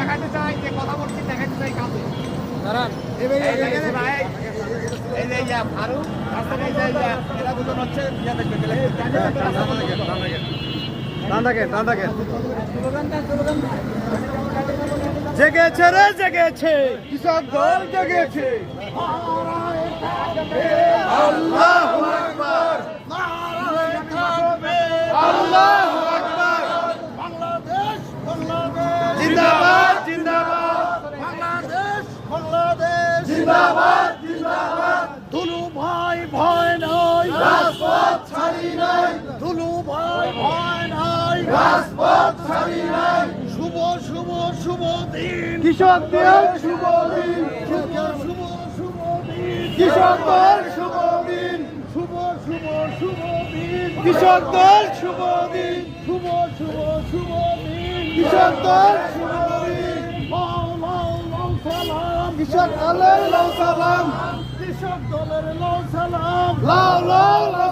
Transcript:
দেখাতে চাই যে কথা বলছি, দেখাতে চাই কাজে দাঁড়ান এই যে ইয়া ফারুক এই যে এরা দুজন হচ্ছে ইয়া দেখবে টান থাকেন জেগেছে রে জেগেছে কৃষক দল জেগেছে আল্লাহু আকবার আল্লাহু আকবার বাংলাদেশ বাংলাদেশ জিন্দাবাদ জিন্দাবাদ বাংলাদেশ বাংলাদেশ জিন্দাবাদ জিন্দাবাদ দুলু ভাই ভয় নয় রাজপথ ছাড়ি নাই দুলু ভাই ভয় নয় রাজপথ ছাড়ি নাই শুভ শুভ শুভ দিন কৃষকদের শুভ দিন শুভ শুভ শুভ দিন কৃষকদের শুভ দিন শুভ শুভ শুভ দিন কৃষকদের শুভ দিন শুভ শুভ শুভ দিন কৃষকদের শুভ দিন লাও লাও লাও সালাম কৃষক দলের লাউ সালাম কৃষক দলের লাও সালাম লাউ লাউ লাউ